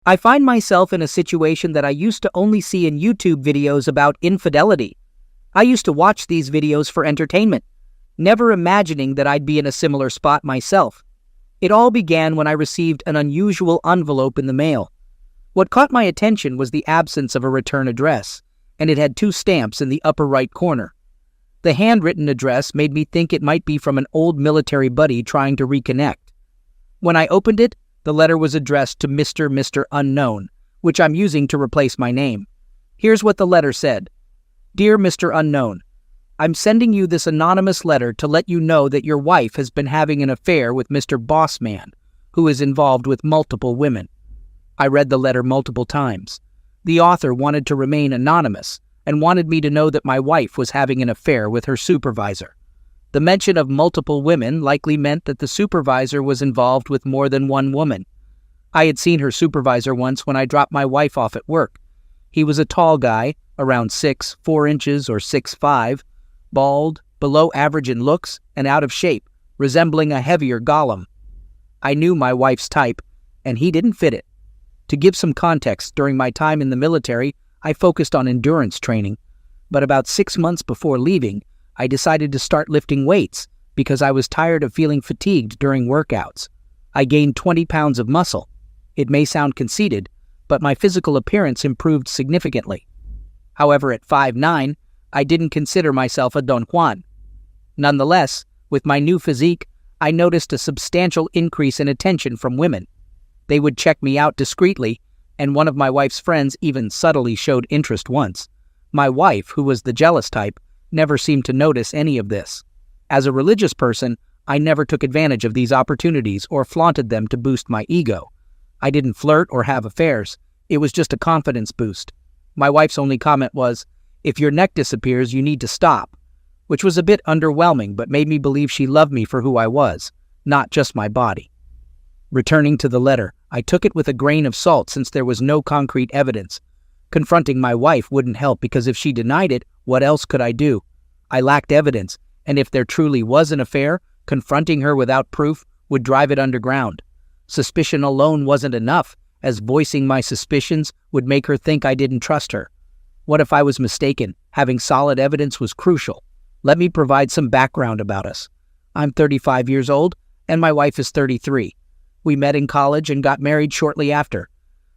I find myself in a situation that I used to only see in YouTube videos about infidelity. I used to watch these videos for entertainment, never imagining that I'd be in a similar spot myself. It all began when I received an unusual envelope in the mail. What caught my attention was the absence of a return address, and it had 2 stamps in the upper right corner. The handwritten address made me think it might be from an old military buddy trying to reconnect. When I opened it, the letter was addressed to Mr. Unknown, which I'm using to replace my name. Here's what the letter said. Dear Mr. Unknown, I'm sending you this anonymous letter to let you know that your wife has been having an affair with Mr. Bossman, who is involved with multiple women. I read the letter multiple times. The author wanted to remain anonymous and wanted me to know that my wife was having an affair with her supervisor. The mention of multiple women likely meant that the supervisor was involved with more than one woman. I had seen her supervisor once when I dropped my wife off at work. He was a tall guy, around 4 inches or 6'5", bald, below average in looks, and out of shape, resembling a heavier golem. I knew my wife's type, and he didn't fit it. To give some context, during my time in the military, I focused on endurance training, but about 6 months before leaving, I decided to start lifting weights because I was tired of feeling fatigued during workouts. I gained 20 pounds of muscle. It may sound conceited, but my physical appearance improved significantly. However, at 5'9", I didn't consider myself a Don Juan. Nonetheless, with my new physique, I noticed a substantial increase in attention from women. They would check me out discreetly, and one of my wife's friends even subtly showed interest once. My wife, who was the jealous type, never seemed to notice any of this. As a religious person, I never took advantage of these opportunities or flaunted them to boost my ego. I didn't flirt or have affairs. It was just a confidence boost. My wife's only comment was, "If your neck disappears, you need to stop," which was a bit underwhelming but made me believe she loved me for who I was, not just my body. Returning to the letter, I took it with a grain of salt since there was no concrete evidence. Confronting my wife wouldn't help because if she denied it, what else could I do? I lacked evidence, and if there truly was an affair, confronting her without proof would drive it underground. Suspicion alone wasn't enough, as voicing my suspicions would make her think I didn't trust her. What if I was mistaken? Having solid evidence was crucial. Let me provide some background about us. I'm 35 years old, and my wife is 33. We met in college and got married shortly after.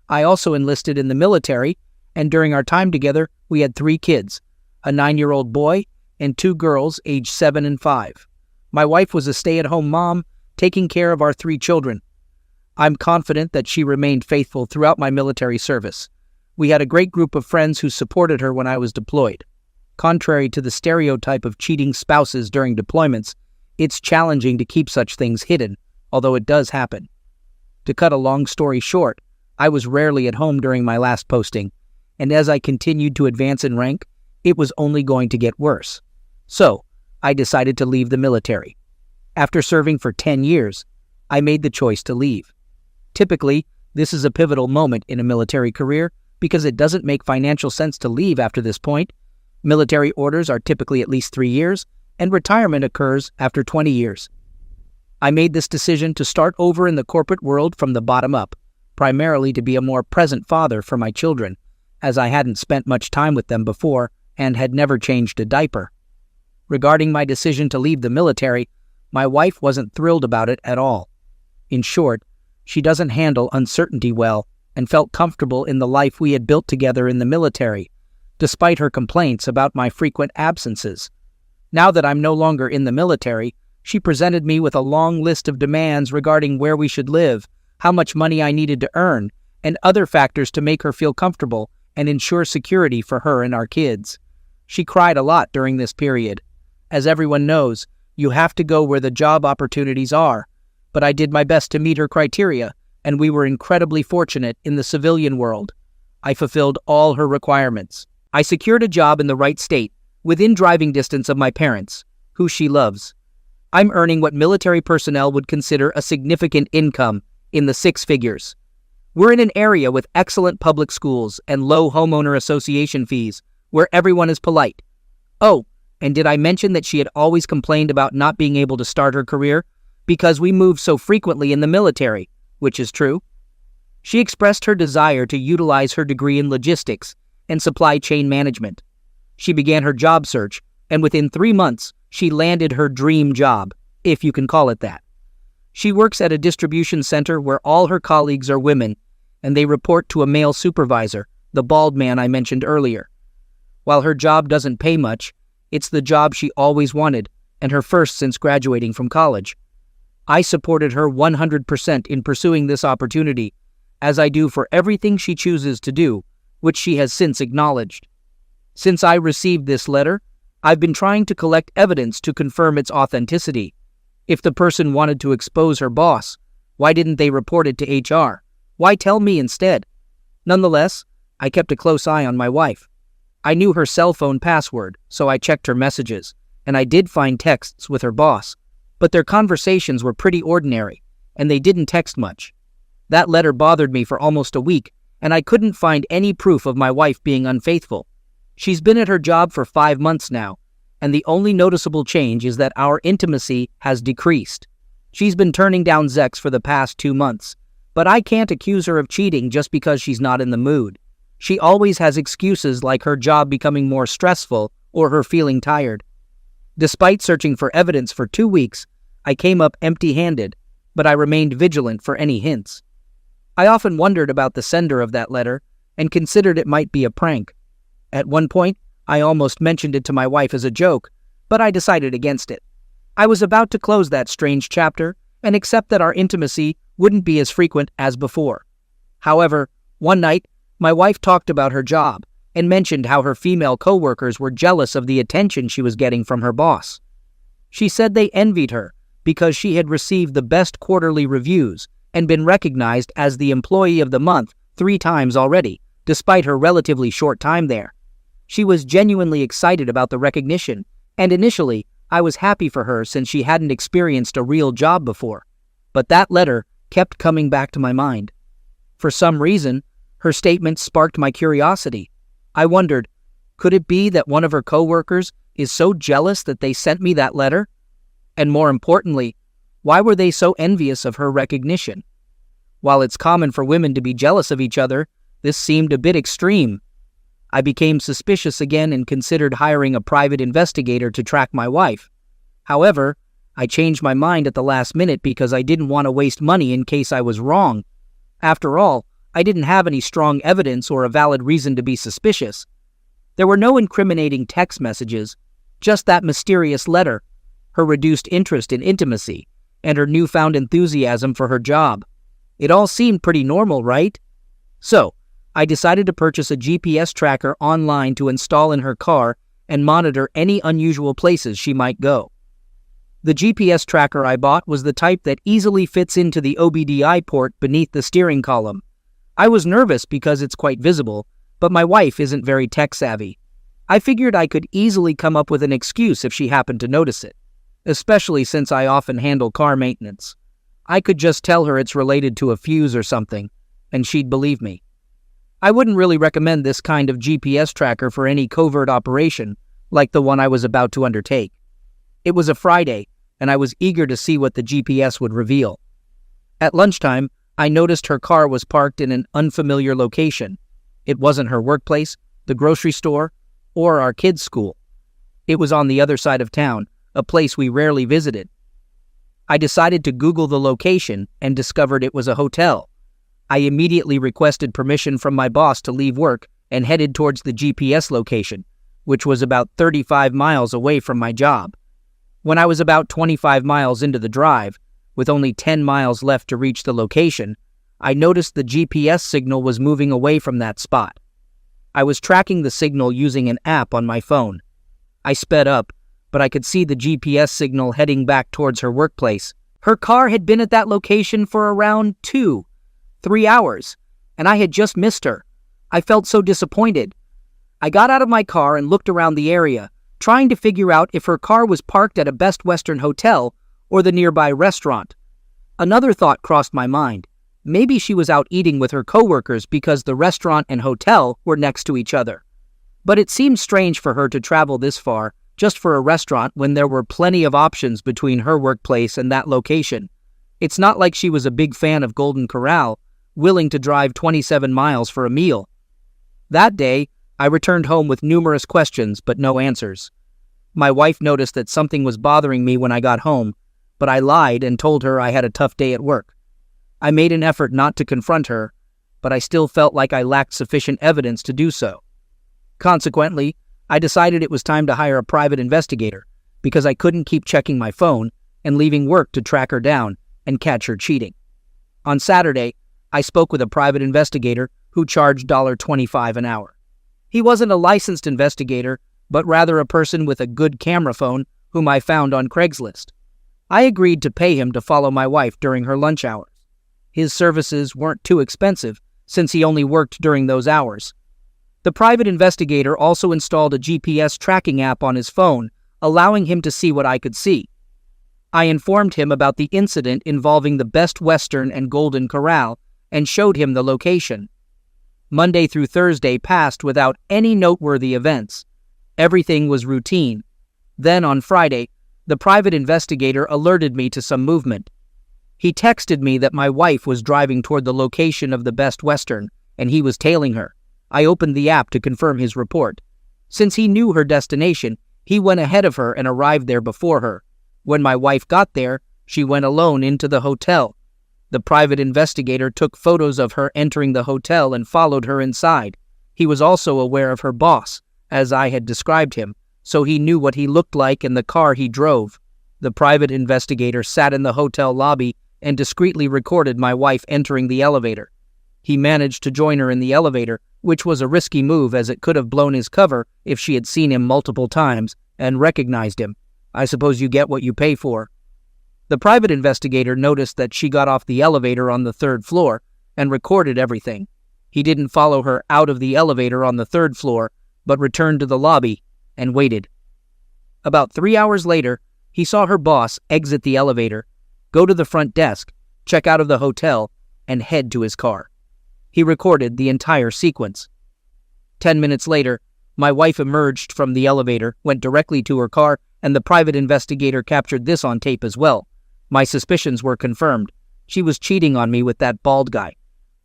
I also enlisted in the military, and during our time together, we had 3 kids, a 9-year-old boy and 2 girls aged 7 and 5. My wife was a stay-at-home mom, taking care of our 3 children. I'm confident that she remained faithful throughout my military service. We had a great group of friends who supported her when I was deployed. Contrary to the stereotype of cheating spouses during deployments, it's challenging to keep such things hidden, although it does happen. To cut a long story short, I was rarely at home during my last posting, and as I continued to advance in rank, it was only going to get worse. So, I decided to leave the military. After serving for 10 years, I made the choice to leave. Typically, this is a pivotal moment in a military career because it doesn't make financial sense to leave after this point. Military orders are typically at least 3 years, and retirement occurs after 20 years. I made this decision to start over in the corporate world from the bottom up, primarily to be a more present father for my children, as I hadn't spent much time with them before and had never changed a diaper. Regarding my decision to leave the military, my wife wasn't thrilled about it at all. In short, she doesn't handle uncertainty well and felt comfortable in the life we had built together in the military, despite her complaints about my frequent absences. Now that I'm no longer in the military, she presented me with a long list of demands regarding where we should live, how much money I needed to earn, and other factors to make her feel comfortable and ensure security for her and our kids. She cried a lot during this period. As everyone knows, you have to go where the job opportunities are, but I did my best to meet her criteria, and we were incredibly fortunate in the civilian world. I fulfilled all her requirements. I secured a job in the right state, within driving distance of my parents, who she loves. I'm earning what military personnel would consider a significant income, in the 6 figures. We're in an area with excellent public schools and low homeowner association fees, where everyone is polite. Oh, and did I mention that she had always complained about not being able to start her career? Because we moved so frequently in the military, which is true. She expressed her desire to utilize her degree in logistics and supply chain management. She began her job search, and within 3 months, she landed her dream job, if you can call it that. She works at a distribution center where all her colleagues are women, and they report to a male supervisor, the bald man I mentioned earlier. While her job doesn't pay much, it's the job she always wanted, and her first since graduating from college. I supported her 100% in pursuing this opportunity, as I do for everything she chooses to do, which she has since acknowledged. Since I received this letter, I've been trying to collect evidence to confirm its authenticity. If the person wanted to expose her boss, why didn't they report it to HR? Why tell me instead? Nonetheless, I kept a close eye on my wife. I knew her cell phone password, so I checked her messages, and I did find texts with her boss, but their conversations were pretty ordinary, and they didn't text much. That letter bothered me for almost a week, and I couldn't find any proof of my wife being unfaithful. She's been at her job for 5 months now, and the only noticeable change is that our intimacy has decreased. She's been turning down Zex for the past 2 months, but I can't accuse her of cheating just because she's not in the mood. She always has excuses like her job becoming more stressful or her feeling tired. Despite searching for evidence for 2 weeks, I came up empty-handed, but I remained vigilant for any hints. I often wondered about the sender of that letter and considered it might be a prank. At one point, I almost mentioned it to my wife as a joke, but I decided against it. I was about to close that strange chapter and accept that our intimacy wouldn't be as frequent as before. However, one night, my wife talked about her job and mentioned how her female coworkers were jealous of the attention she was getting from her boss. She said they envied her because she had received the best quarterly reviews and been recognized as the Employee of the Month 3 times already, despite her relatively short time there. She was genuinely excited about the recognition, and initially, I was happy for her since she hadn't experienced a real job before. But that letter kept coming back to my mind. For some reason, her statement sparked my curiosity. I wondered, could it be that one of her coworkers is so jealous that they sent me that letter? And more importantly, why were they so envious of her recognition? While it's common for women to be jealous of each other, this seemed a bit extreme. I became suspicious again and considered hiring a private investigator to track my wife. However, I changed my mind at the last minute because I didn't want to waste money in case I was wrong. After all, I didn't have any strong evidence or a valid reason to be suspicious. There were no incriminating text messages, just that mysterious letter, her reduced interest in intimacy, and her newfound enthusiasm for her job. It all seemed pretty normal, right? So, I decided to purchase a GPS tracker online to install in her car and monitor any unusual places she might go. The GPS tracker I bought was the type that easily fits into the OBDI port beneath the steering column. I was nervous because it's quite visible, but my wife isn't very tech-savvy. I figured I could easily come up with an excuse if she happened to notice it, especially since I often handle car maintenance. I could just tell her it's related to a fuse or something, and she'd believe me. I wouldn't really recommend this kind of GPS tracker for any covert operation, like the one I was about to undertake. It was a Friday, and I was eager to see what the GPS would reveal. At lunchtime, I noticed her car was parked in an unfamiliar location. It wasn't her workplace, the grocery store, or our kids' school. It was on the other side of town, a place we rarely visited. I decided to Google the location and discovered it was a hotel. I immediately requested permission from my boss to leave work and headed towards the GPS location, which was about 35 miles away from my job. When I was about 25 miles into the drive, with only 10 miles left to reach the location, I noticed the GPS signal was moving away from that spot. I was tracking the signal using an app on my phone. I sped up, but I could see the GPS signal heading back towards her workplace. Her car had been at that location for around 3 hours, and I had just missed her. I felt so disappointed. I got out of my car and looked around the area, trying to figure out if her car was parked at a Best Western hotel or the nearby restaurant. Another thought crossed my mind. Maybe she was out eating with her coworkers because the restaurant and hotel were next to each other. But it seemed strange for her to travel this far just for a restaurant when there were plenty of options between her workplace and that location. It's not like she was a big fan of Golden Corral, willing to drive 27 miles for a meal. That day, I returned home with numerous questions but no answers. My wife noticed that something was bothering me when I got home, but I lied and told her I had a tough day at work. I made an effort not to confront her, but I still felt like I lacked sufficient evidence to do so. Consequently, I decided it was time to hire a private investigator because I couldn't keep checking my phone and leaving work to track her down and catch her cheating. On Saturday, I spoke with a private investigator who charged $25 an hour. He wasn't a licensed investigator, but rather a person with a good camera phone whom I found on Craigslist. I agreed to pay him to follow my wife during her lunch hours. His services weren't too expensive since he only worked during those hours. The private investigator also installed a GPS tracking app on his phone, allowing him to see what I could see. I informed him about the incident involving the Best Western and Golden Corral and showed him the location. Monday through Thursday passed without any noteworthy events. Everything was routine. Then on Friday, the private investigator alerted me to some movement. He texted me that my wife was driving toward the location of the Best Western, and he was tailing her. I opened the app to confirm his report. Since he knew her destination, he went ahead of her and arrived there before her. When my wife got there, she went alone into the hotel. The private investigator took photos of her entering the hotel and followed her inside. He was also aware of her boss, as I had described him, so he knew what he looked like and the car he drove. The private investigator sat in the hotel lobby and discreetly recorded my wife entering the elevator. He managed to join her in the elevator, which was a risky move as it could have blown his cover if she had seen him multiple times and recognized him. I suppose you get what you pay for. The private investigator noticed that she got off the elevator on the 3rd floor and recorded everything. He didn't follow her out of the elevator on the 3rd floor, but returned to the lobby and waited. About 3 hours later, he saw her boss exit the elevator, go to the front desk, check out of the hotel, and head to his car. He recorded the entire sequence. 10 minutes later, my wife emerged from the elevator, went directly to her car, and the private investigator captured this on tape as well. My suspicions were confirmed. She was cheating on me with that bald guy.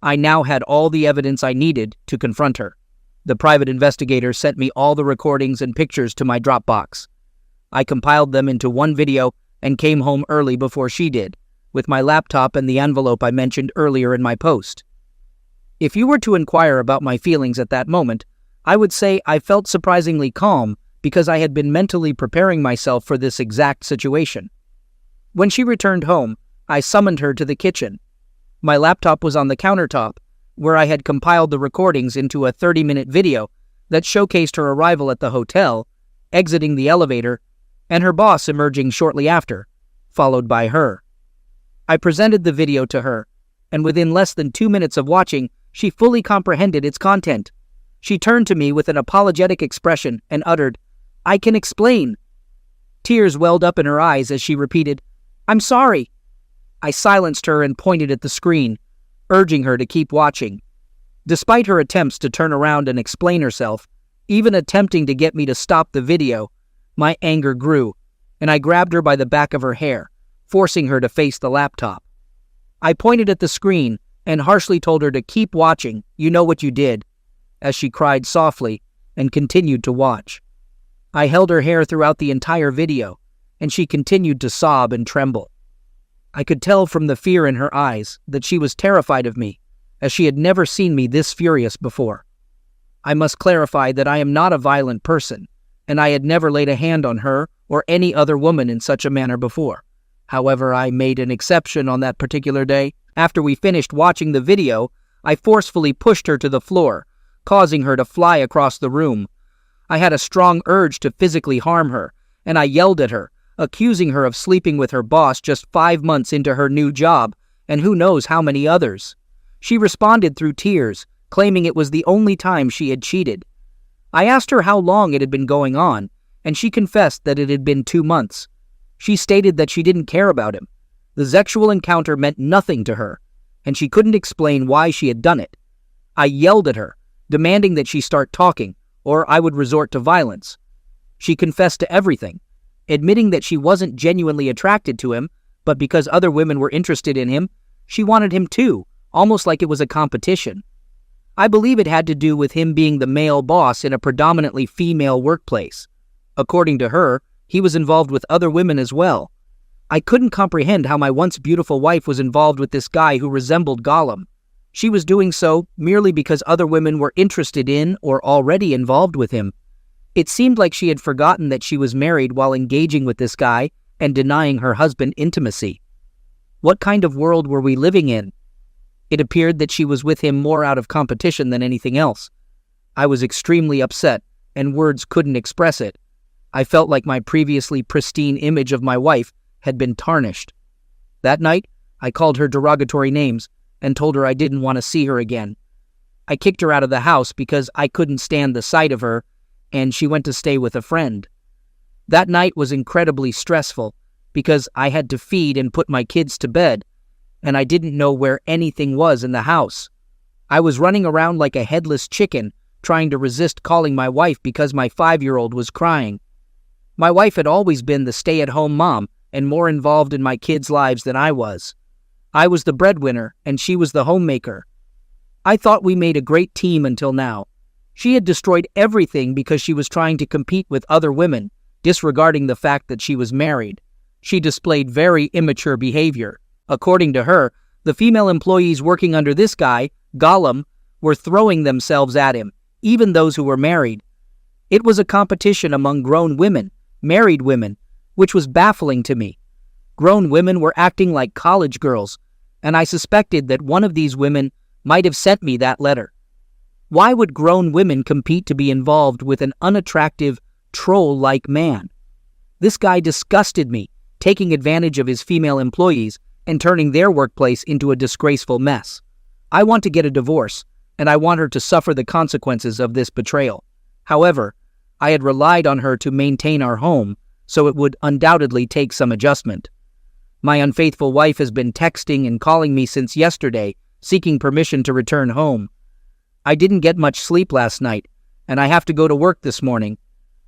I now had all the evidence I needed to confront her. The private investigator sent me all the recordings and pictures to my Dropbox. I compiled them into one video and came home early before she did, with my laptop and the envelope I mentioned earlier in my post. If you were to inquire about my feelings at that moment, I would say I felt surprisingly calm because I had been mentally preparing myself for this exact situation. When she returned home, I summoned her to the kitchen. My laptop was on the countertop, where I had compiled the recordings into a 30-minute video that showcased her arrival at the hotel, exiting the elevator, and her boss emerging shortly after, followed by her. I presented the video to her, and within less than 2 minutes of watching, she fully comprehended its content. She turned to me with an apologetic expression and uttered, "I can explain." Tears welled up in her eyes as she repeated, "I'm sorry." I silenced her and pointed at the screen, urging her to keep watching. Despite her attempts to turn around and explain herself, even attempting to get me to stop the video, my anger grew, and I grabbed her by the back of her hair, forcing her to face the laptop. I pointed at the screen and harshly told her to keep watching, "You know what you did," as she cried softly and continued to watch. I held her hair throughout the entire video, and she continued to sob and tremble. I could tell from the fear in her eyes that she was terrified of me, as she had never seen me this furious before. I must clarify that I am not a violent person, and I had never laid a hand on her or any other woman in such a manner before. However, I made an exception on that particular day. After we finished watching the video, I forcefully pushed her to the floor, causing her to fly across the room. I had a strong urge to physically harm her, and I yelled at her, accusing her of sleeping with her boss just 5 months into her new job, and who knows how many others. She responded through tears, claiming it was the only time she had cheated. I asked her how long it had been going on, and she confessed that it had been 2 months. She stated that she didn't care about him. The sexual encounter meant nothing to her, and she couldn't explain why she had done it. I yelled at her, demanding that she start talking, or I would resort to violence. She confessed to everything, admitting that she wasn't genuinely attracted to him, but because other women were interested in him, she wanted him too, almost like it was a competition. I believe it had to do with him being the male boss in a predominantly female workplace. According to her, he was involved with other women as well. I couldn't comprehend how my once beautiful wife was involved with this guy who resembled Gollum. She was doing so merely because other women were interested in or already involved with him. It seemed like she had forgotten that she was married while engaging with this guy and denying her husband intimacy. What kind of world were we living in? It appeared that she was with him more out of competition than anything else. I was extremely upset, and words couldn't express it. I felt like my previously pristine image of my wife had been tarnished. That night, I called her derogatory names and told her I didn't want to see her again. I kicked her out of the house because I couldn't stand the sight of her, and she went to stay with a friend. That night was incredibly stressful because I had to feed and put my kids to bed, and I didn't know where anything was in the house. I was running around like a headless chicken, trying to resist calling my wife because my 5-year-old was crying. My wife had always been the stay-at-home mom and more involved in my kids' lives than I was. I was the breadwinner, and she was the homemaker. I thought we made a great team until now. She had destroyed everything because she was trying to compete with other women, disregarding the fact that she was married. She displayed very immature behavior. According to her, the female employees working under this guy, Gollum, were throwing themselves at him, even those who were married. It was a competition among grown women, married women, which was baffling to me. Grown women were acting like college girls, and I suspected that one of these women might have sent me that letter. Why would grown women compete to be involved with an unattractive, troll-like man? This guy disgusted me, taking advantage of his female employees and turning their workplace into a disgraceful mess. I want to get a divorce, and I want her to suffer the consequences of this betrayal. However, I had relied on her to maintain our home, so it would undoubtedly take some adjustment. My unfaithful wife has been texting and calling me since yesterday, seeking permission to return home. I didn't get much sleep last night, and I have to go to work this morning.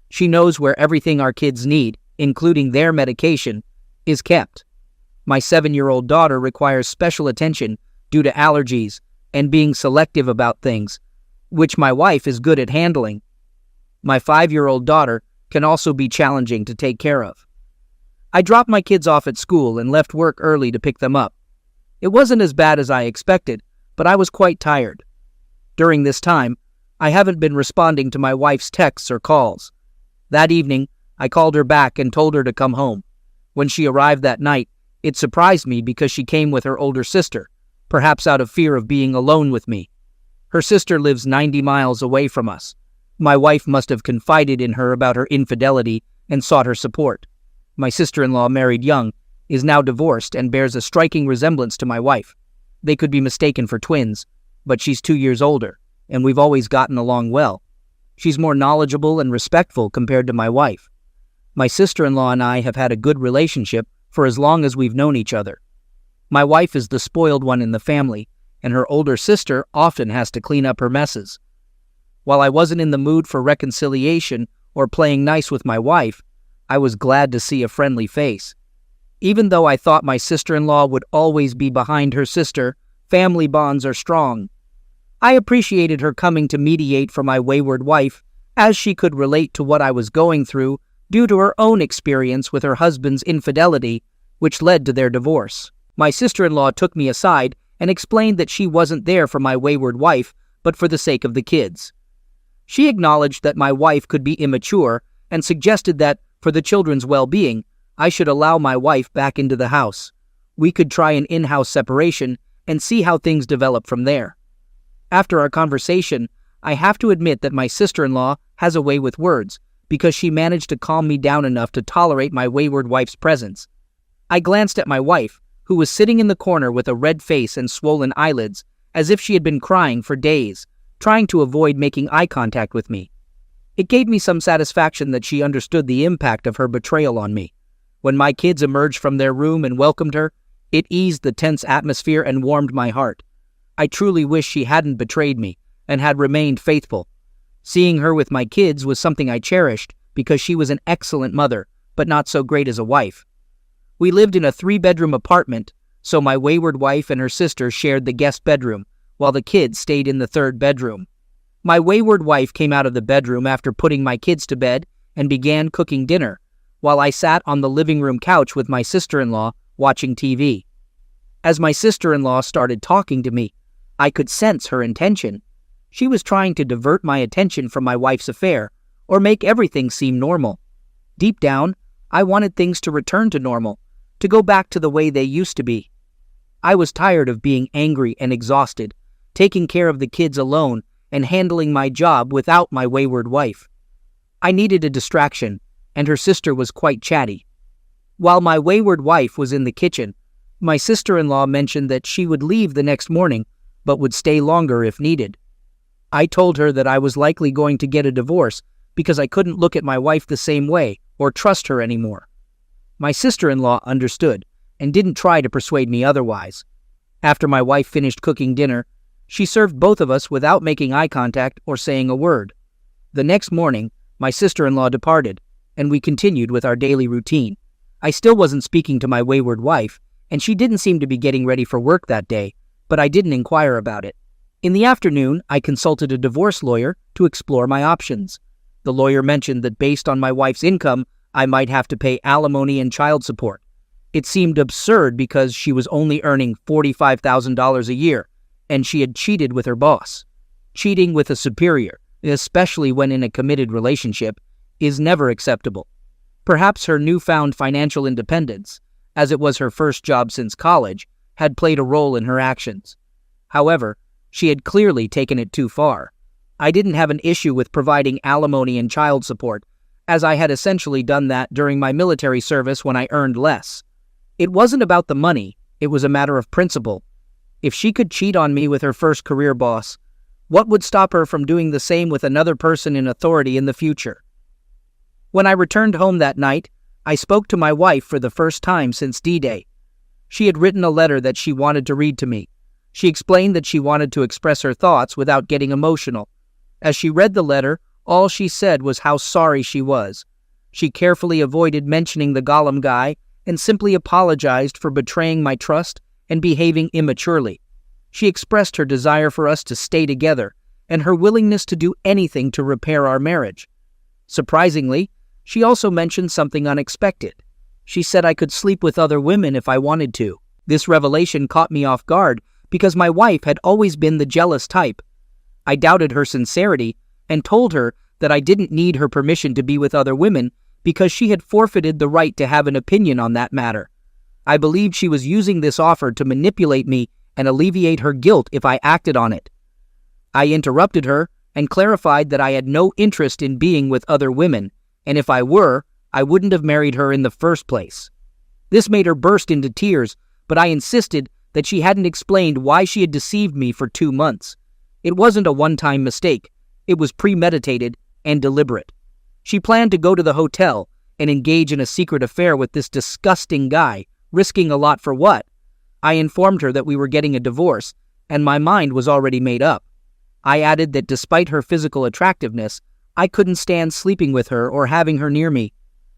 She knows where everything our kids need, including their medication, is kept. My 7-year-old daughter requires special attention due to allergies and being selective about things, which my wife is good at handling. My 5-year-old daughter can also be challenging to take care of. I dropped my kids off at school and left work early to pick them up. It wasn't as bad as I expected, but I was quite tired. During this time, I haven't been responding to my wife's texts or calls. That evening, I called her back and told her to come home. When she arrived that night, it surprised me because she came with her older sister, perhaps out of fear of being alone with me. Her sister lives 90 miles away from us. My wife must have confided in her about her infidelity and sought her support. My sister-in-law, married young, is now divorced and bears a striking resemblance to my wife. They could be mistaken for twins, but she's 2 years older, and we've always gotten along well. She's more knowledgeable and respectful compared to my wife. My sister-in-law and I have had a good relationship for as long as we've known each other. My wife is the spoiled one in the family, and her older sister often has to clean up her messes. While I wasn't in the mood for reconciliation or playing nice with my wife, I was glad to see a friendly face. Even though I thought my sister-in-law would always be behind her sister, family bonds are strong. I appreciated her coming to mediate for my wayward wife, as she could relate to what I was going through due to her own experience with her husband's infidelity, which led to their divorce. My sister-in-law took me aside and explained that she wasn't there for my wayward wife, but for the sake of the kids. She acknowledged that my wife could be immature and suggested that, for the children's well-being, I should allow my wife back into the house. We could try an in-house separation and see how things develop from there. After our conversation, I have to admit that my sister-in-law has a way with words, because she managed to calm me down enough to tolerate my wayward wife's presence. I glanced at my wife, who was sitting in the corner with a red face and swollen eyelids, as if she had been crying for days, trying to avoid making eye contact with me. It gave me some satisfaction that she understood the impact of her betrayal on me. When my kids emerged from their room and welcomed her, it eased the tense atmosphere and warmed my heart. I truly wish she hadn't betrayed me and had remained faithful. Seeing her with my kids was something I cherished because she was an excellent mother, but not so great as a wife. We lived in a 3-bedroom apartment, so my wayward wife and her sister shared the guest bedroom, while the kids stayed in the third bedroom. My wayward wife came out of the bedroom after putting my kids to bed and began cooking dinner, while I sat on the living room couch with my sister-in-law watching TV. As my sister-in-law started talking to me, I could sense her intention. She was trying to divert my attention from my wife's affair or make everything seem normal. Deep down, I wanted things to return to normal, to go back to the way they used to be. I was tired of being angry and exhausted, taking care of the kids alone and handling my job without my wayward wife. I needed a distraction, and her sister was quite chatty. While my wayward wife was in the kitchen, my sister-in-law mentioned that she would leave the next morning, but would stay longer if needed. I told her that I was likely going to get a divorce because I couldn't look at my wife the same way or trust her anymore. My sister-in-law understood and didn't try to persuade me otherwise. After my wife finished cooking dinner, she served both of us without making eye contact or saying a word. The next morning, my sister-in-law departed, and we continued with our daily routine. I still wasn't speaking to my wayward wife, and she didn't seem to be getting ready for work that day, but I didn't inquire about it. In the afternoon, I consulted a divorce lawyer to explore my options. The lawyer mentioned that based on my wife's income, I might have to pay alimony and child support. It seemed absurd because she was only earning $45,000 a year, and she had cheated with her boss. Cheating with a superior, especially when in a committed relationship, is never acceptable. Perhaps her newfound financial independence, as it was her first job since college, had played a role in her actions. However, she had clearly taken it too far. I didn't have an issue with providing alimony and child support, as I had essentially done that during my military service when I earned less. It wasn't about the money, it was a matter of principle. If she could cheat on me with her first career boss, what would stop her from doing the same with another person in authority in the future? When I returned home that night, I spoke to my wife for the first time since D-Day. She had written a letter that she wanted to read to me. She explained that she wanted to express her thoughts without getting emotional. As she read the letter, all she said was how sorry she was. She carefully avoided mentioning the Gollum guy and simply apologized for betraying my trust and behaving immaturely. She expressed her desire for us to stay together and her willingness to do anything to repair our marriage. Surprisingly, she also mentioned something unexpected. She said I could sleep with other women if I wanted to. This revelation caught me off guard because my wife had always been the jealous type. I doubted her sincerity and told her that I didn't need her permission to be with other women because she had forfeited the right to have an opinion on that matter. I believed she was using this offer to manipulate me and alleviate her guilt if I acted on it. I interrupted her and clarified that I had no interest in being with other women, and if I were, I wouldn't have married her in the first place. This made her burst into tears, but I insisted that she hadn't explained why she had deceived me for 2 months. It wasn't a one-time mistake. It was premeditated and deliberate. She planned to go to the hotel and engage in a secret affair with this disgusting guy, risking a lot for what? I informed her that we were getting a divorce, and my mind was already made up. I added that despite her physical attractiveness, I couldn't stand sleeping with her or having her near me.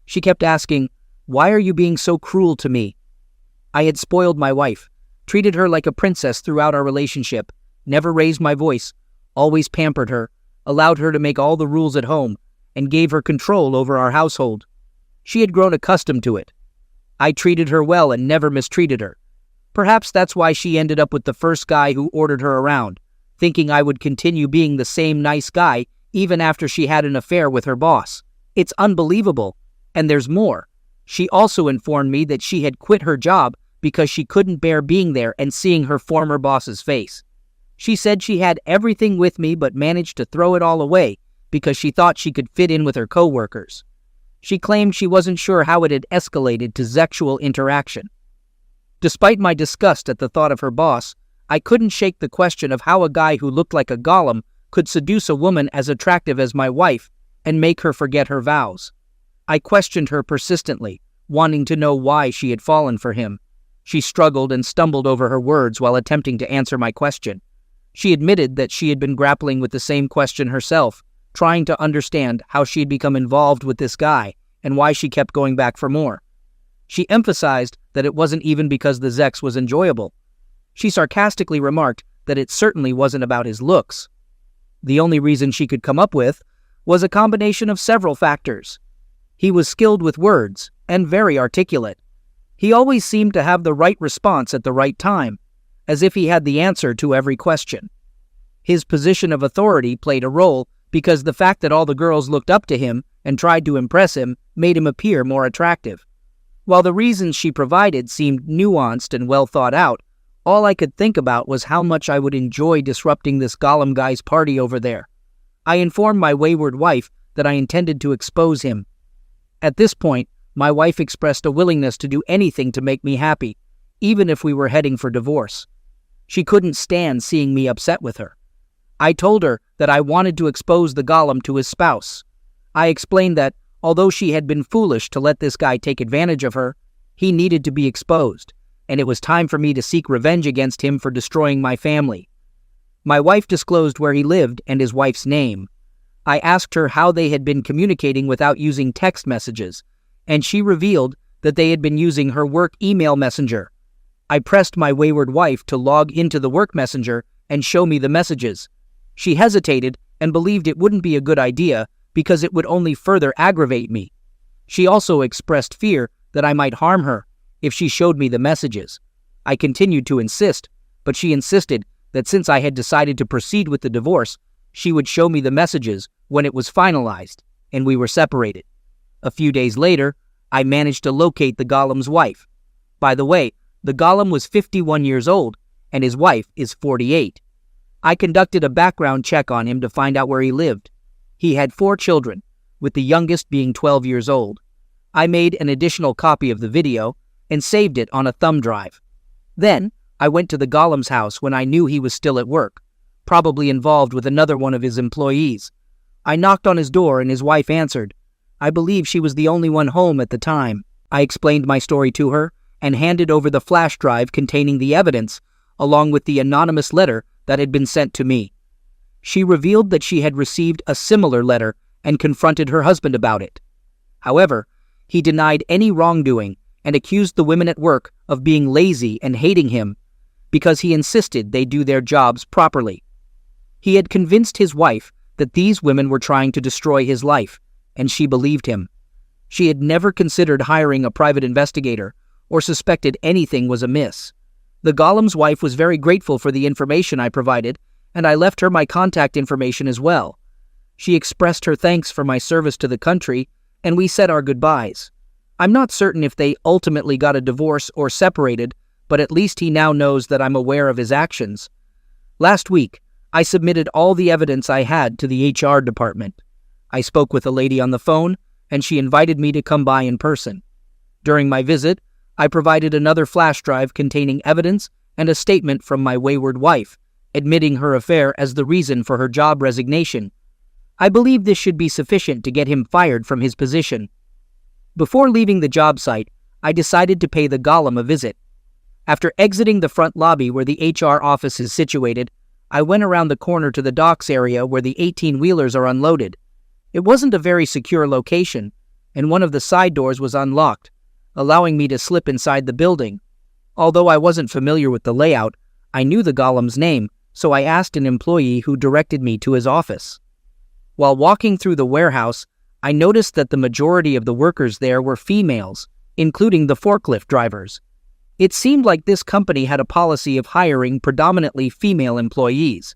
She kept asking, "Why are you being so cruel to me?" I had spoiled my wife, treated her like a princess throughout our relationship, never raised my voice, always pampered her, allowed her to make all the rules at home, and gave her control over our household. She had grown accustomed to it. I treated her well and never mistreated her. Perhaps that's why she ended up with the first guy who ordered her around, thinking I would continue being the same nice guy even after she had an affair with her boss. It's unbelievable. And there's more. She also informed me that she had quit her job because she couldn't bear being there and seeing her former boss's face. She said she had everything with me but managed to throw it all away because she thought she could fit in with her coworkers. She claimed she wasn't sure how it had escalated to sexual interaction. Despite my disgust at the thought of her boss, I couldn't shake the question of how a guy who looked like a Gollum could seduce a woman as attractive as my wife and make her forget her vows. I questioned her persistently, wanting to know why she had fallen for him. She struggled and stumbled over her words while attempting to answer my question. She admitted that she had been grappling with the same question herself, trying to understand how she had become involved with this guy and why she kept going back for more. She emphasized that it wasn't even because the Zex was enjoyable. She sarcastically remarked that it certainly wasn't about his looks. The only reason she could come up with was a combination of several factors. He was skilled with words and very articulate. He always seemed to have the right response at the right time, as if he had the answer to every question. His position of authority played a role because the fact that all the girls looked up to him and tried to impress him made him appear more attractive. While the reasons she provided seemed nuanced and well thought out, all I could think about was how much I would enjoy disrupting this Gollum guy's party over there. I informed my wayward wife that I intended to expose him. At this point, my wife expressed a willingness to do anything to make me happy, even if we were heading for divorce. She couldn't stand seeing me upset with her. I told her that I wanted to expose the Gollum to his spouse. I explained that, although she had been foolish to let this guy take advantage of her, he needed to be exposed, and it was time for me to seek revenge against him for destroying my family. My wife disclosed where he lived and his wife's name. I asked her how they had been communicating without using text messages, and she revealed that they had been using her work email messenger. I pressed my wayward wife to log into the work messenger and show me the messages. She hesitated and believed it wouldn't be a good idea because it would only further aggravate me. She also expressed fear that I might harm her if she showed me the messages. I continued to insist, but she insisted that since I had decided to proceed with the divorce, she would show me the messages when it was finalized, and we were separated. A few days later, I managed to locate the Gollum's wife. By the way, the Gollum was 51 years old, and his wife is 48. I conducted a background check on him to find out where he lived. He had 4 children, with the youngest being 12 years old. I made an additional copy of the video and saved it on a thumb drive. Then, I went to the Gollum's house when I knew he was still at work, probably involved with another one of his employees. I knocked on his door and his wife answered. I believe she was the only one home at the time. I explained my story to her and handed over the flash drive containing the evidence, along with the anonymous letter that had been sent to me. She revealed that she had received a similar letter and confronted her husband about it. However, he denied any wrongdoing and accused the women at work of being lazy and hating him because he insisted they do their jobs properly. He had convinced his wife that these women were trying to destroy his life, and she believed him. She had never considered hiring a private investigator or suspected anything was amiss. The Gollum's wife was very grateful for the information I provided, and I left her my contact information as well. She expressed her thanks for my service to the country, and we said our goodbyes. I'm not certain if they ultimately got a divorce or separated, but at least he now knows that I'm aware of his actions. Last week, I submitted all the evidence I had to the HR department. I spoke with a lady on the phone, and she invited me to come by in person. During my visit, I provided another flash drive containing evidence and a statement from my wayward wife, admitting her affair as the reason for her job resignation. I believe this should be sufficient to get him fired from his position. Before leaving the job site, I decided to pay the Gollum a visit. After exiting the front lobby where the HR office is situated, I went around the corner to the docks area where the 18-wheelers are unloaded. It wasn't a very secure location, and one of the side doors was unlocked, allowing me to slip inside the building. Although I wasn't familiar with the layout, I knew the Gollum's name, so I asked an employee who directed me to his office. While walking through the warehouse, I noticed that the majority of the workers there were females, including the forklift drivers. It seemed like this company had a policy of hiring predominantly female employees.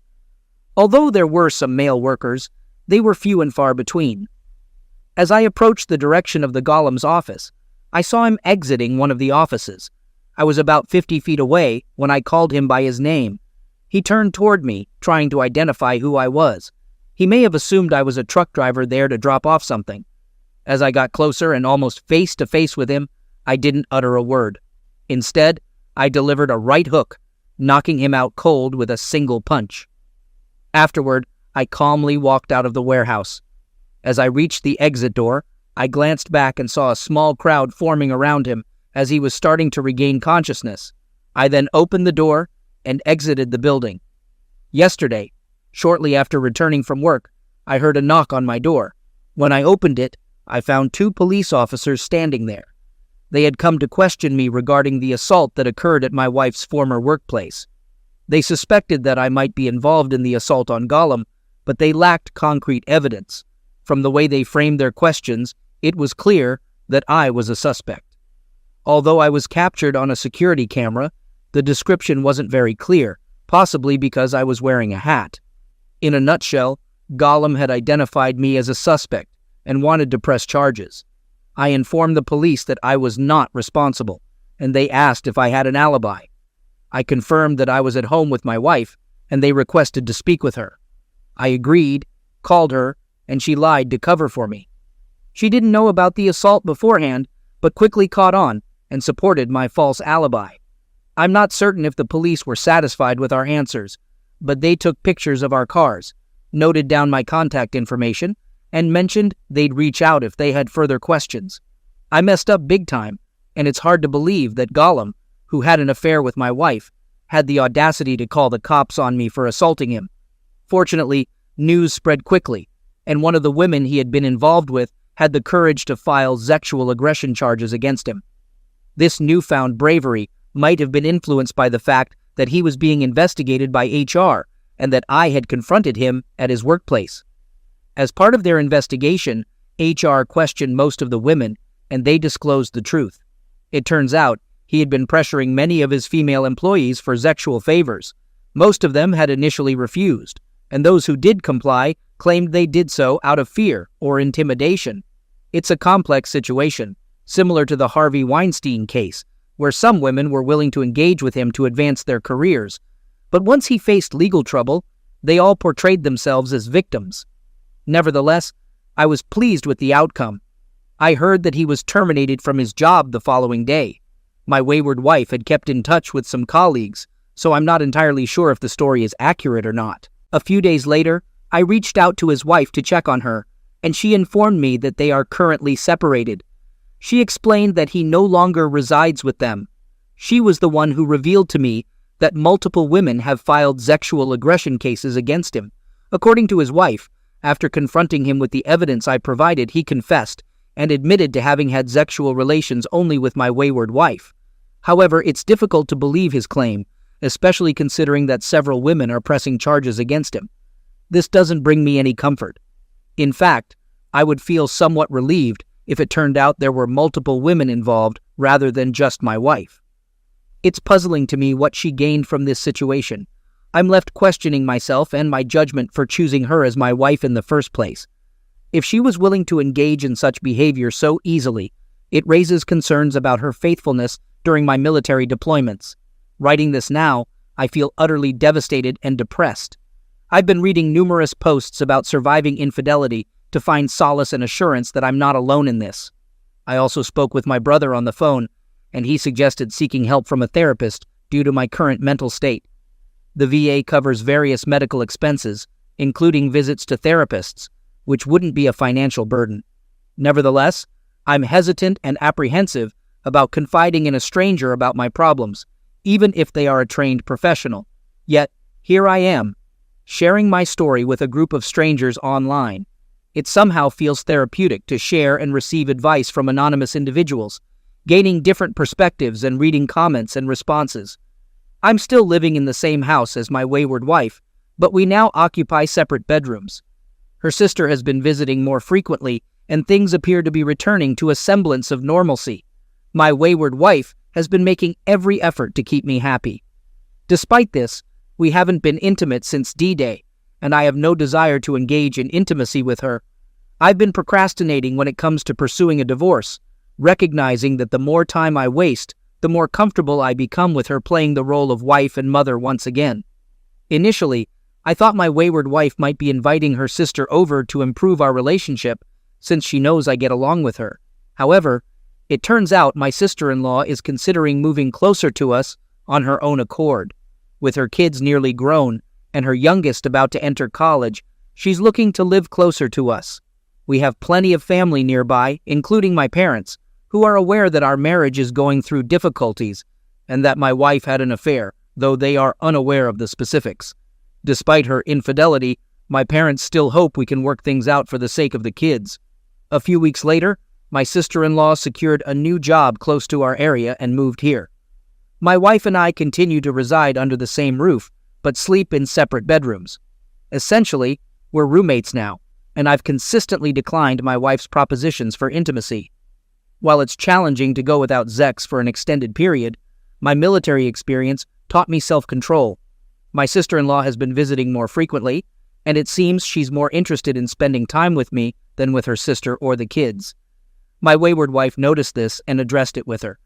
Although there were some male workers, they were few and far between. As I approached the direction of the Gollum's office, I saw him exiting one of the offices. I was about 50 feet away when I called him by his name. He turned toward me, trying to identify who I was. He may have assumed I was a truck driver there to drop off something. As I got closer and almost face to face with him, I didn't utter a word. Instead, I delivered a right hook, knocking him out cold with a single punch. Afterward, I calmly walked out of the warehouse. As I reached the exit door, I glanced back and saw a small crowd forming around him as he was starting to regain consciousness. I then opened the door and exited the building. Yesterday, shortly after returning from work, I heard a knock on my door. When I opened it, I found 2 police officers standing there. They had come to question me regarding the assault that occurred at my wife's former workplace. They suspected that I might be involved in the assault on Gollum, but they lacked concrete evidence. From the way they framed their questions, it was clear that I was a suspect. Although I was captured on a security camera, the description wasn't very clear, possibly because I was wearing a hat. In a nutshell, Gollum had identified me as a suspect and wanted to press charges. I informed the police that I was not responsible, and they asked if I had an alibi. I confirmed that I was at home with my wife, and they requested to speak with her. I agreed, called her, and she lied to cover for me. She didn't know about the assault beforehand, but quickly caught on and supported my false alibi. I'm not certain if the police were satisfied with our answers, but they took pictures of our cars, noted down my contact information, and mentioned they'd reach out if they had further questions. I messed up big time, and it's hard to believe that Gollum, who had an affair with my wife, had the audacity to call the cops on me for assaulting him. Fortunately, news spread quickly, and one of the women he had been involved with had the courage to file sexual aggression charges against him. This newfound bravery might have been influenced by the fact that he was being investigated by HR and that I had confronted him at his workplace. As part of their investigation, HR questioned most of the women, and they disclosed the truth. It turns out he had been pressuring many of his female employees for sexual favors. Most of them had initially refused, and those who did comply claimed they did so out of fear or intimidation. It's a complex situation, similar to the Harvey Weinstein case, where some women were willing to engage with him to advance their careers. But once he faced legal trouble, they all portrayed themselves as victims. Nevertheless, I was pleased with the outcome. I heard that he was terminated from his job the following day. My wayward wife had kept in touch with some colleagues, so I'm not entirely sure if the story is accurate or not. A few days later, I reached out to his wife to check on her, and she informed me that they are currently separated. She explained that he no longer resides with them. She was the one who revealed to me that multiple women have filed sexual aggression cases against him. According to his wife, after confronting him with the evidence I provided, he confessed and admitted to having had sexual relations only with my wayward wife. However, it's difficult to believe his claim, especially considering that several women are pressing charges against him. This doesn't bring me any comfort. In fact, I would feel somewhat relieved if it turned out there were multiple women involved rather than just my wife. It's puzzling to me what she gained from this situation. I'm left questioning myself and my judgment for choosing her as my wife in the first place. If she was willing to engage in such behavior so easily, it raises concerns about her faithfulness during my military deployments. Writing this now, I feel utterly devastated and depressed. I've been reading numerous posts about surviving infidelity to find solace and assurance that I'm not alone in this. I also spoke with my brother on the phone, and he suggested seeking help from a therapist due to my current mental state. The VA covers various medical expenses, including visits to therapists, which wouldn't be a financial burden. Nevertheless, I'm hesitant and apprehensive about confiding in a stranger about my problems, even if they are a trained professional. Yet, here I am, sharing my story with a group of strangers online. It somehow feels therapeutic to share and receive advice from anonymous individuals, gaining different perspectives and reading comments and responses. I'm still living in the same house as my wayward wife, but we now occupy separate bedrooms. Her sister has been visiting more frequently, and things appear to be returning to a semblance of normalcy. My wayward wife has been making every effort to keep me happy. Despite this, we haven't been intimate since D-Day, and I have no desire to engage in intimacy with her. I've been procrastinating when it comes to pursuing a divorce, recognizing that the more time I waste, the more comfortable I become with her playing the role of wife and mother once again. Initially, I thought my wayward wife might be inviting her sister over to improve our relationship, since she knows I get along with her. However, it turns out my sister-in-law is considering moving closer to us on her own accord. With her kids nearly grown and her youngest about to enter college, she's looking to live closer to us. We have plenty of family nearby, including my parents, who are aware that our marriage is going through difficulties and that my wife had an affair, though they are unaware of the specifics. Despite her infidelity, my parents still hope we can work things out for the sake of the kids. A few weeks later, My sister-in-law secured a new job close to our area and moved here. My wife and I continue to reside under the same roof, but sleep in separate bedrooms. Essentially, we're roommates now, and I've consistently declined my wife's propositions for intimacy. While it's challenging to go without sex for an extended period, my military experience taught me self-control. My sister-in-law has been visiting more frequently, and it seems she's more interested in spending time with me than with her sister or the kids. My wayward wife noticed this and addressed it with her.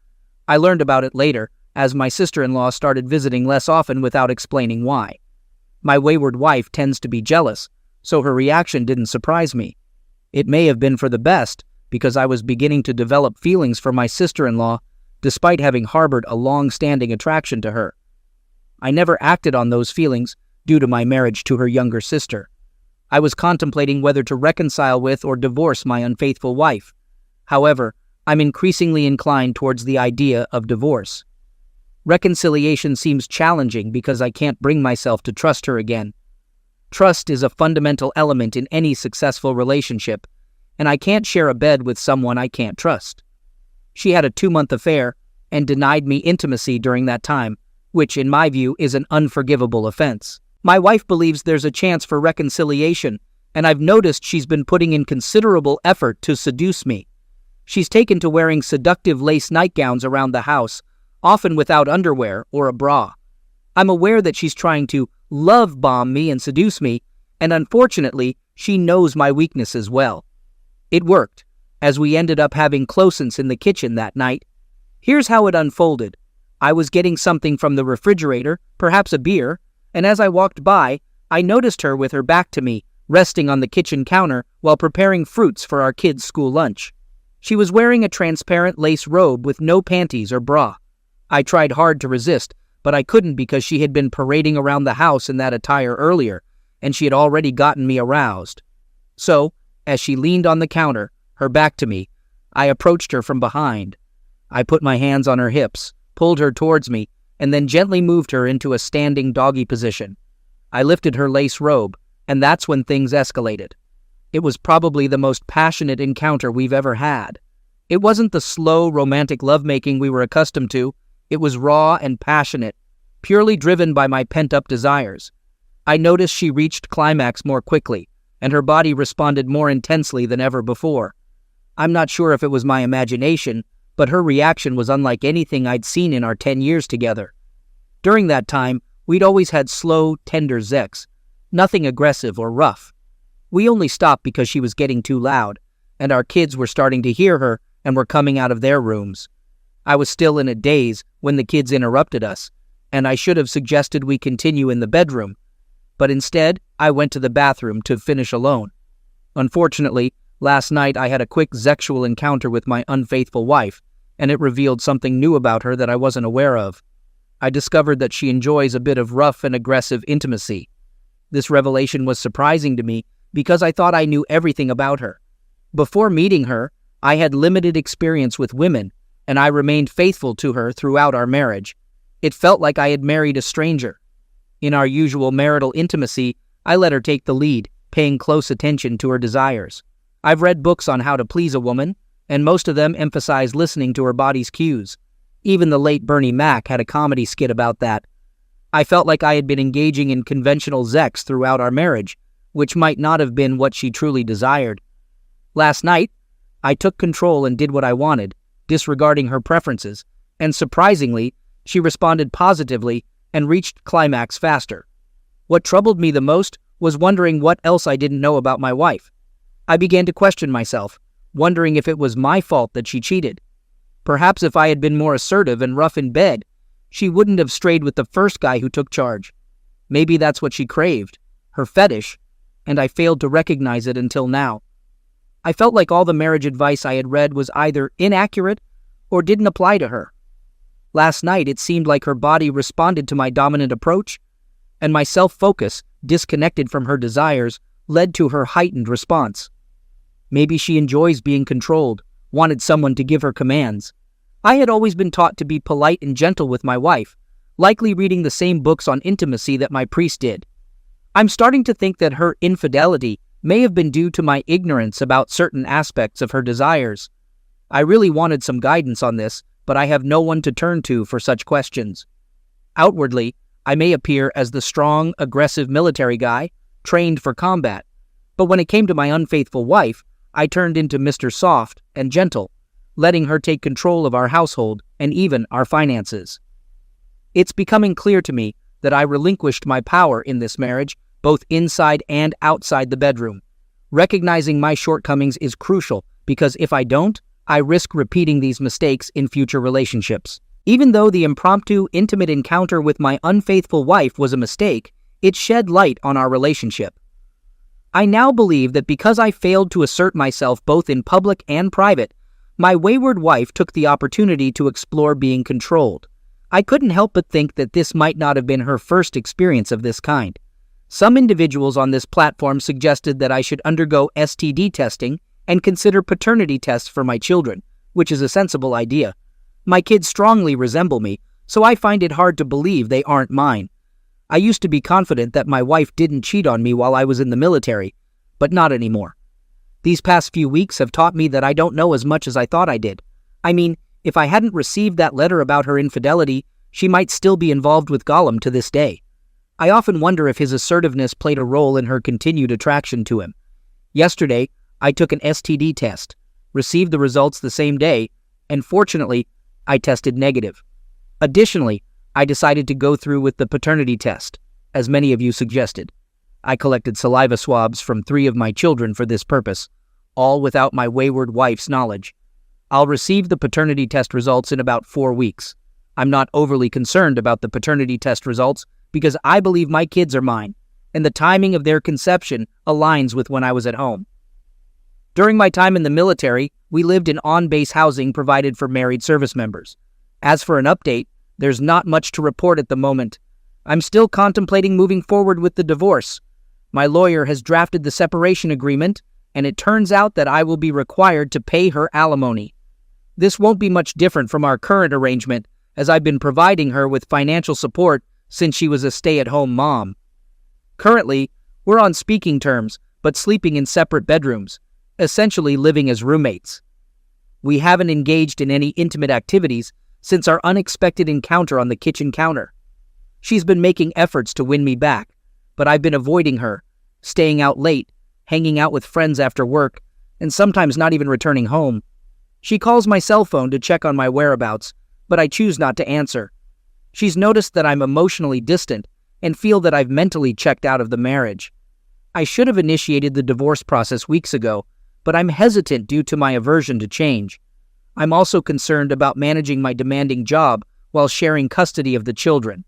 I learned about it later, as my sister-in-law started visiting less often without explaining why. My wayward wife tends to be jealous, so her reaction didn't surprise me. It may have been for the best, because I was beginning to develop feelings for my sister-in-law, despite having harbored a long-standing attraction to her. I never acted on those feelings due to my marriage to her younger sister. I was contemplating whether to reconcile with or divorce my unfaithful wife. However, I'm increasingly inclined towards the idea of divorce. Reconciliation seems challenging because I can't bring myself to trust her again. Trust is a fundamental element in any successful relationship, and I can't share a bed with someone I can't trust. She had a 2-month affair and denied me intimacy during that time, which in my view is an unforgivable offense. My wife believes there's a chance for reconciliation, and I've noticed she's been putting in considerable effort to seduce me. She's taken to wearing seductive lace nightgowns around the house, often without underwear or a bra. I'm aware that she's trying to love bomb me and seduce me, and unfortunately, she knows my weaknesses well. It worked, as we ended up having close-ins in the kitchen that night. Here's how it unfolded. I was getting something from the refrigerator, perhaps a beer, and as I walked by, I noticed her with her back to me, resting on the kitchen counter while preparing fruits for our kids' school lunch. She was wearing a transparent lace robe with no panties or bra. I tried hard to resist, but I couldn't because she had been parading around the house in that attire earlier, and she had already gotten me aroused. So, as she leaned on the counter, her back to me, I approached her from behind. I put my hands on her hips, pulled her towards me, and then gently moved her into a standing doggy position. I lifted her lace robe, and that's when things escalated. It was probably the most passionate encounter we've ever had. It wasn't the slow, romantic lovemaking we were accustomed to. It was raw and passionate, purely driven by my pent-up desires. I noticed she reached climax more quickly, and her body responded more intensely than ever before. I'm not sure if it was my imagination, but her reaction was unlike anything I'd seen in our 10 years together. During that time, we'd always had slow, tender sex, nothing aggressive or rough. We only stopped because she was getting too loud, and our kids were starting to hear her and were coming out of their rooms. I was still in a daze when the kids interrupted us, and I should have suggested we continue in the bedroom, but instead, I went to the bathroom to finish alone. Unfortunately, last night I had a quick sexual encounter with my unfaithful wife, and it revealed something new about her that I wasn't aware of. I discovered that she enjoys a bit of rough and aggressive intimacy. This revelation was surprising to me because I thought I knew everything about her. Before meeting her, I had limited experience with women, and I remained faithful to her throughout our marriage. It felt like I had married a stranger. In our usual marital intimacy, I let her take the lead, paying close attention to her desires. I've read books on how to please a woman, and most of them emphasize listening to her body's cues. Even the late Bernie Mac had a comedy skit about that. I felt like I had been engaging in conventional sex throughout our marriage, which might not have been what she truly desired. Last night, I took control and did what I wanted, disregarding her preferences, and surprisingly, she responded positively and reached climax faster. What troubled me the most was wondering what else I didn't know about my wife. I began to question myself, wondering if it was my fault that she cheated. Perhaps if I had been more assertive and rough in bed, she wouldn't have strayed with the first guy who took charge. Maybe that's what she craved, her fetish, and I failed to recognize it until now. I felt like all the marriage advice I had read was either inaccurate or didn't apply to her. Last night, it seemed like her body responded to my dominant approach, and my self-focus, disconnected from her desires, led to her heightened response. Maybe she enjoys being controlled, wanted someone to give her commands. I had always been taught to be polite and gentle with my wife, likely reading the same books on intimacy that my priest did. I'm starting to think that her infidelity may have been due to my ignorance about certain aspects of her desires. I really wanted some guidance on this, but I have no one to turn to for such questions. Outwardly, I may appear as the strong, aggressive military guy, trained for combat, but when it came to my unfaithful wife, I turned into Mr. Soft and gentle, letting her take control of our household and even our finances. It's becoming clear to me that I relinquished my power in this marriage, both inside and outside the bedroom. Recognizing my shortcomings is crucial because if I don't, I risk repeating these mistakes in future relationships. Even though the impromptu, intimate encounter with my unfaithful wife was a mistake, it shed light on our relationship. I now believe that because I failed to assert myself both in public and private, my wayward wife took the opportunity to explore being controlled. I couldn't help but think that this might not have been her first experience of this kind. Some individuals on this platform suggested that I should undergo STD testing and consider paternity tests for my children, which is a sensible idea. My kids strongly resemble me, so I find it hard to believe they aren't mine. I used to be confident that my wife didn't cheat on me while I was in the military, but not anymore. These past few weeks have taught me that I don't know as much as I thought I did. I mean, if I hadn't received that letter about her infidelity, she might still be involved with Gollum to this day. I often wonder if his assertiveness played a role in her continued attraction to him. Yesterday, I took an STD test, received the results the same day, and fortunately, I tested negative. Additionally, I decided to go through with the paternity test, as many of you suggested. I collected saliva swabs from 3 of my children for this purpose, all without my wayward wife's knowledge. I'll receive the paternity test results in about 4 weeks. I'm not overly concerned about the paternity test results because I believe my kids are mine, and the timing of their conception aligns with when I was at home. During my time in the military, we lived in on-base housing provided for married service members. As for an update, there's not much to report at the moment. I'm still contemplating moving forward with the divorce. My lawyer has drafted the separation agreement, and it turns out that I will be required to pay her alimony. This won't be much different from our current arrangement, as I've been providing her with financial support since she was a stay-at-home mom. Currently, we're on speaking terms, but sleeping in separate bedrooms, essentially living as roommates. We haven't engaged in any intimate activities since our unexpected encounter on the kitchen counter. She's been making efforts to win me back, but I've been avoiding her, staying out late, hanging out with friends after work, and sometimes not even returning home. She calls my cell phone to check on my whereabouts, but I choose not to answer. She's noticed that I'm emotionally distant and feel that I've mentally checked out of the marriage. I should have initiated the divorce process weeks ago, but I'm hesitant due to my aversion to change. I'm also concerned about managing my demanding job while sharing custody of the children.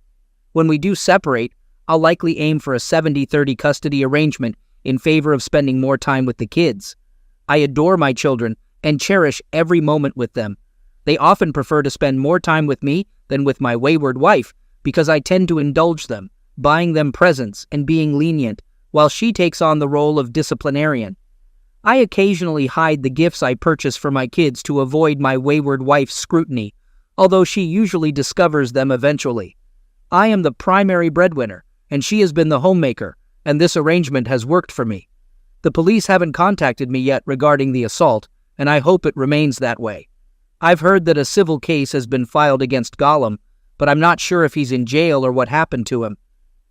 When we do separate, I'll likely aim for a 70-30 custody arrangement in favor of spending more time with the kids. I adore my children and cherish every moment with them. They often prefer to spend more time with me than with my wayward wife because I tend to indulge them, buying them presents and being lenient, while she takes on the role of disciplinarian. I occasionally hide the gifts I purchase for my kids to avoid my wayward wife's scrutiny, although she usually discovers them eventually. I am the primary breadwinner, and she has been the homemaker, and this arrangement has worked for me. The police haven't contacted me yet regarding the assault, and I hope it remains that way. I've heard that a civil case has been filed against Gollum, but I'm not sure if he's in jail or what happened to him.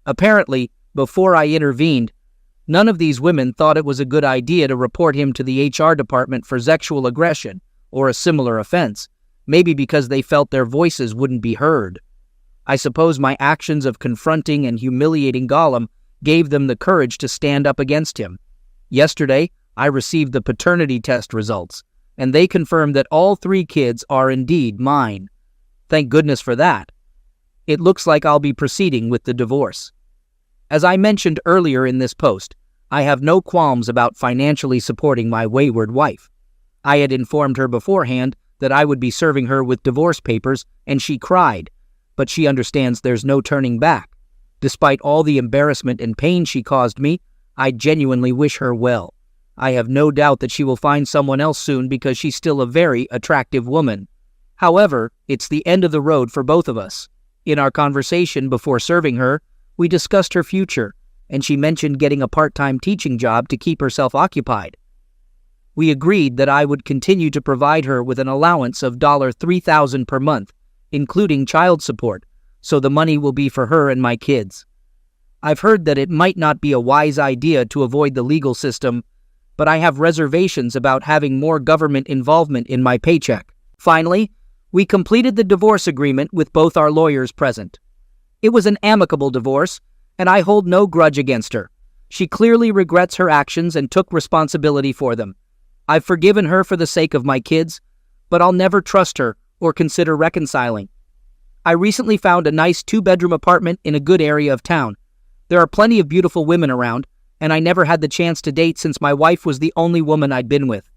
Apparently, before I intervened, none of these women thought it was a good idea to report him to the HR department for sexual aggression or a similar offense, maybe because they felt their voices wouldn't be heard. I suppose my actions of confronting and humiliating Gollum gave them the courage to stand up against him. Yesterday, I received the paternity test results, and they confirmed that all 3 kids are indeed mine. Thank goodness for that. It looks like I'll be proceeding with the divorce. As I mentioned earlier in this post, I have no qualms about financially supporting my wayward wife. I had informed her beforehand that I would be serving her with divorce papers, and she cried, but she understands there's no turning back. Despite all the embarrassment and pain she caused me, I genuinely wish her well. I have no doubt that she will find someone else soon because she's still a very attractive woman. However, it's the end of the road for both of us. In our conversation before serving her, we discussed her future, and she mentioned getting a part-time teaching job to keep herself occupied. We agreed that I would continue to provide her with an allowance of $3,000 per month, including child support, so the money will be for her and my kids. I've heard that it might not be a wise idea to avoid the legal system, but I have reservations about having more government involvement in my paycheck. Finally, we completed the divorce agreement with both our lawyers present. It was an amicable divorce, and I hold no grudge against her. She clearly regrets her actions and took responsibility for them. I've forgiven her for the sake of my kids, but I'll never trust her or consider reconciling. I recently found a nice 2-bedroom apartment in a good area of town. There are plenty of beautiful women around, and I never had the chance to date since my wife was the only woman I'd been with.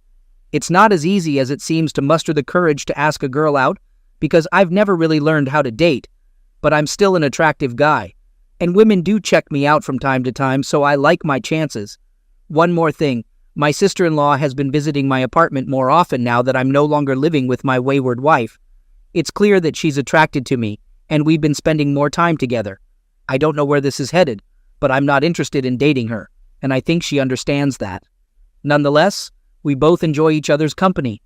It's not as easy as it seems to muster the courage to ask a girl out, because I've never really learned how to date, but I'm still an attractive guy, and women do check me out from time to time, so I like my chances. One more thing, my sister-in-law has been visiting my apartment more often now that I'm no longer living with my wayward wife. It's clear that she's attracted to me, and we've been spending more time together. I don't know where this is headed, but I'm not interested in dating her, and I think she understands that. Nonetheless, we both enjoy each other's company,